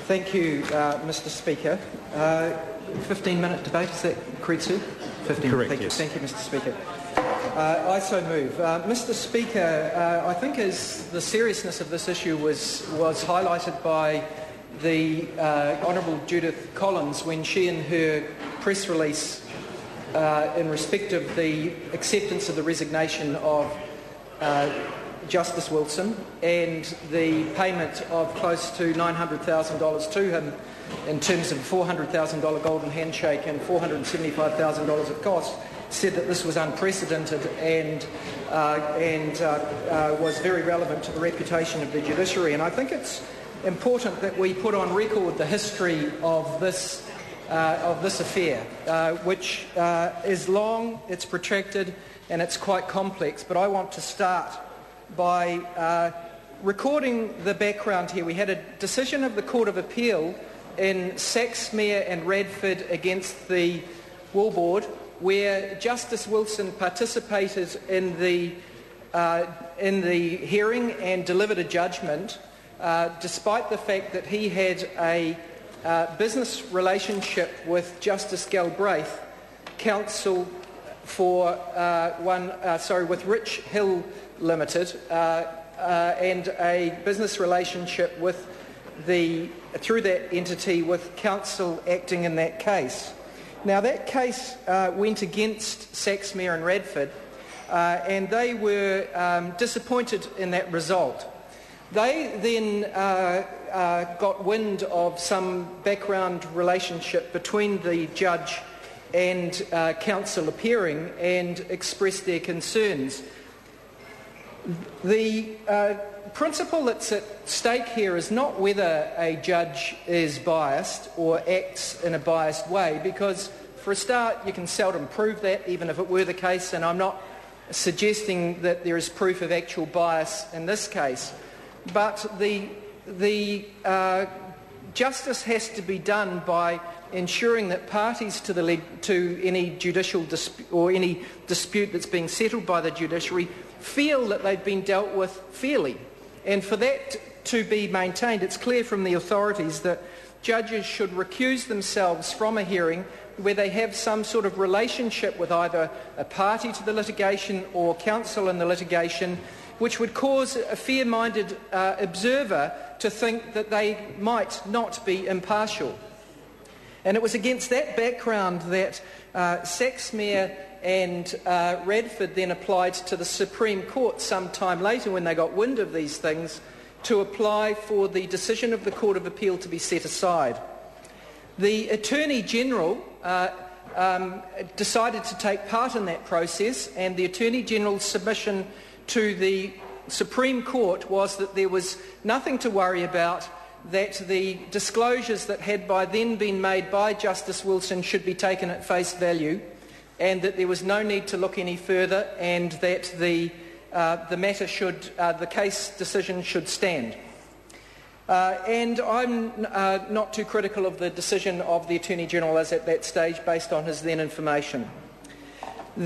Thank you, Mr. Speaker. 15-minute debate, is that correct, sir? 15. Correct, Thank yes. you, Mr. Speaker. I so move. Mr. Speaker, I think as the seriousness of this issue was highlighted by the Honourable Judith Collins when she, in her press release in respect of the acceptance of the resignation of Justice Wilson and the payment of close to $900,000 to him in terms of a $400,000 golden handshake and $475,000 of costs, said that this was unprecedented and was very relevant to the reputation of the judiciary. And I think it's important that we put on record the history of this affair, which is long, it's protracted, and it's quite complex. But I want to start by recording the background here. We had a decision of the Court of Appeal in Saxmere and Radford against the Wool Board, where Justice Wilson participated in the hearing and delivered a judgment, despite the fact that he had a business relationship with Justice Galbraith, counsel for with Rich Hill Limited, and a business relationship with through that entity with counsel acting in that case. Now that case went against Saxmere and Radford, and they were disappointed in that result. They then got wind of some background relationship between the judge and counsel appearing and expressed their concerns. The principle that's at stake here is not whether a judge is biased or acts in a biased way, because for a start you can seldom prove that, even if it were the case, and I'm not suggesting that there is proof of actual bias in this case. But the justice has to be done by ensuring that parties to any judicial dispute or any dispute that's being settled by the judiciary feel that they've been dealt with fairly. And for that to be maintained, it's clear from the authorities that judges should recuse themselves from a hearing where they have some sort of relationship with either a party to the litigation or counsel in the litigation, which would cause a fair-minded observer to think that they might not be impartial. And it was against that background that Saxmere and Radford then applied to the Supreme Court some time later, when they got wind of these things, to apply for the decision of the Court of Appeal to be set aside. The Attorney General decided to take part in that process, and the Attorney General's submission to the Supreme Court was that there was nothing to worry about, that the disclosures that had by then been made by Justice Wilson should be taken at face value, and that there was no need to look any further, and that the case decision should stand. And I'm not too critical of the decision of the Attorney General as at that stage, based on his then information. So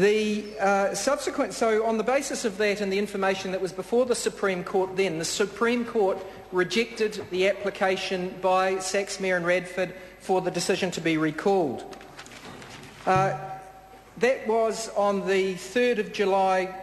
on the basis of that and the information that was before the Supreme Court then, the Supreme Court rejected the application by Saxmere and Radford for the decision to be recalled. That was on the 3rd of July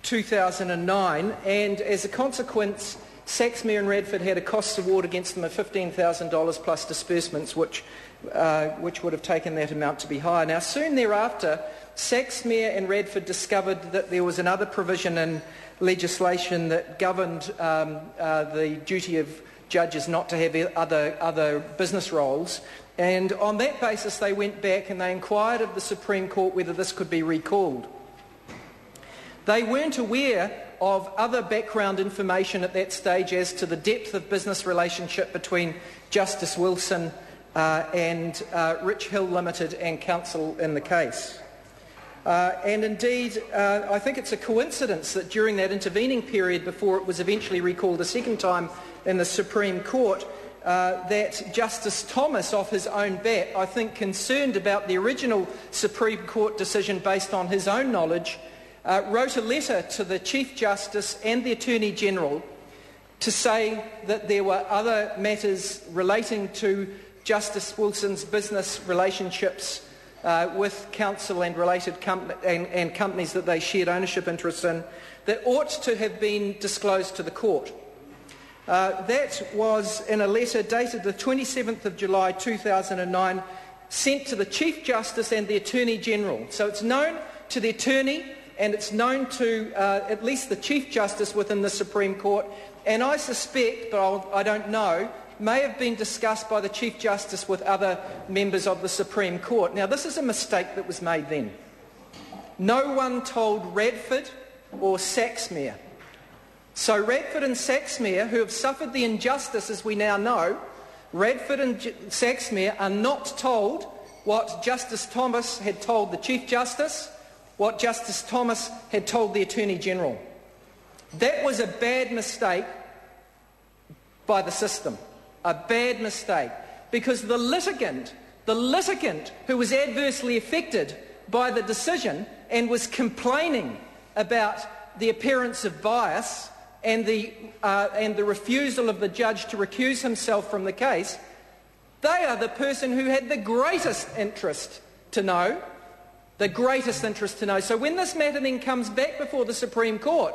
2009, and as a consequence, Saxmere and Radford had a costs award against them of $15,000 plus disbursements, which would have taken that amount to be higher. Now, soon thereafter, Saxmere and Radford discovered that there was another provision in legislation that governed the duty of judges not to have other business roles. And on that basis, they went back and they inquired of the Supreme Court whether this could be recalled. They weren't aware of other background information at that stage as to the depth of business relationship between Justice Wilson and Rich Hill Limited and counsel in the case. And indeed, I think it's a coincidence that during that intervening period before it was eventually recalled a second time in the Supreme Court, that Justice Thomas, off his own bat, I think concerned about the original Supreme Court decision based on his own knowledge, wrote a letter to the Chief Justice and the Attorney General to say that there were other matters relating to Justice Wilson's business relationships with council and related and companies that they shared ownership interests in that ought to have been disclosed to the court. That was in a letter dated the 27th of July 2009, sent to the Chief Justice and the Attorney General. So it's known to the Attorney and it's known to at least the Chief Justice within the Supreme Court, and I suspect, but I don't know, may have been discussed by the Chief Justice with other members of the Supreme Court. Now, this is a mistake that was made then. No one told Radford or Saxmere. So Radford and Saxmere, who have suffered the injustice, as we now know, Radford and Saxmere are not told what Justice Thomas had told the Chief Justice, what Justice Thomas had told the Attorney General. That was a bad mistake by the system. A bad mistake, because the litigant who was adversely affected by the decision and was complaining about the appearance of bias and the refusal of the judge to recuse himself from the case, they are the person who had the greatest interest to know. So when this matter then comes back before the Supreme Court,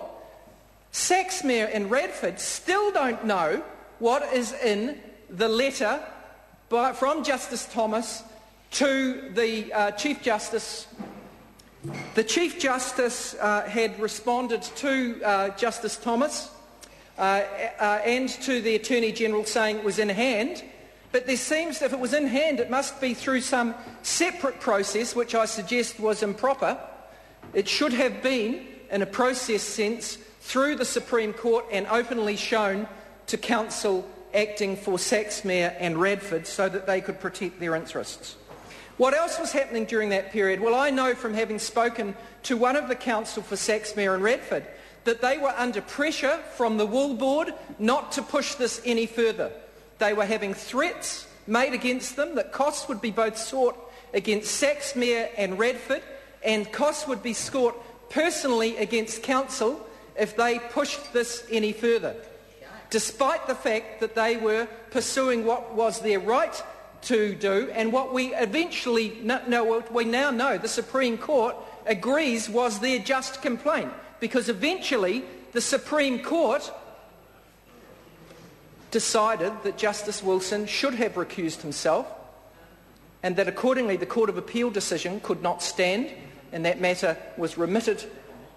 Saxmere and Radford still don't know what is in the letter from Justice Thomas to the Chief Justice. The Chief Justice had responded to Justice Thomas and to the Attorney General saying it was in hand, but there seems, if it was in hand, it must be through some separate process, which I suggest was improper. It should have been, in a process sense, through the Supreme Court and openly shown to counsel acting for Saxmere and Radford so that they could protect their interests. What else was happening during that period? Well, I know from having spoken to one of the counsel for Saxmere and Radford that they were under pressure from the Wool Board not to push this any further. They were having threats made against them that costs would be both sought against Saxmere and Radford, and costs would be sought personally against counsel if they pushed this any further, despite the fact that they were pursuing what was their right to do and what we now know the Supreme Court agrees was their just complaint, because eventually the Supreme Court decided that Justice Wilson should have recused himself and that accordingly the Court of Appeal decision could not stand, and that matter was remitted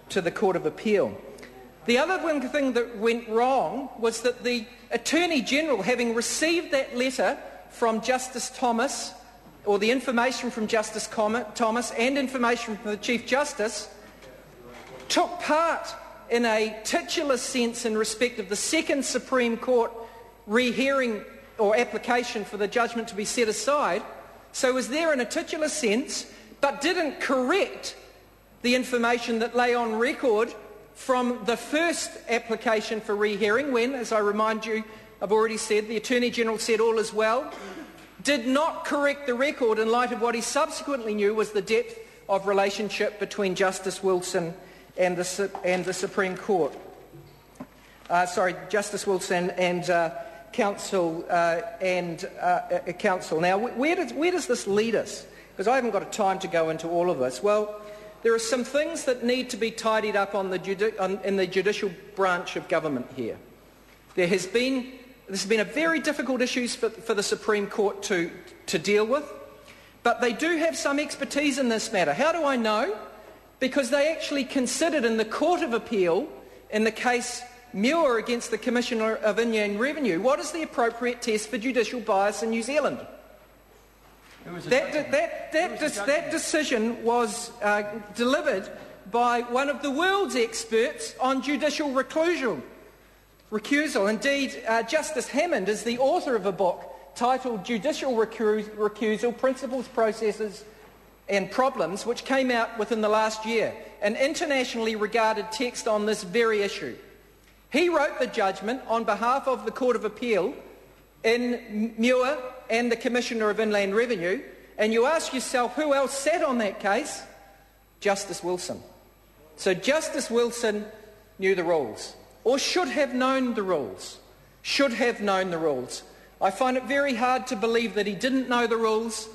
to the Court of Appeal. The other thing that went wrong was that the Attorney General, having received that letter from Justice Thomas, or the information from Justice Thomas and information from the Chief Justice, took part in a titular sense in respect of the second Supreme Court rehearing or application for the judgment to be set aside, so was there in a titular sense, but didn't correct the information that lay on record from the first application for rehearing when, as I remind you, I've already said, the Attorney General said all is well, did not correct the record in light of what he subsequently knew was the depth of relationship between Justice Wilson and the Supreme Court. Justice Wilson and counsel. Now, where does this lead us? Because I haven't got time to go into all of this. Well, there are some things that need to be tidied up in the judicial branch of government here. This has been a very difficult issue for the Supreme Court to deal with, but they do have some expertise in this matter. How do I know? Because they actually considered in the Court of Appeal, in the case Muir against the Commissioner of Inland Revenue, what is the appropriate test for judicial bias in New Zealand? That decision was delivered by one of the world's experts on judicial recusal. Indeed, Justice Hammond is the author of a book titled Judicial Recusal, Principles, Processes and Problems, which came out within the last year, an internationally regarded text on this very issue. He wrote the judgment on behalf of the Court of Appeal in Muir and the Commissioner of Inland Revenue, and you ask yourself who else sat on that case? Justice Wilson. So Justice Wilson knew the rules, or should have known the rules. should have known the rules. I find it very hard to believe that he didn't know the rules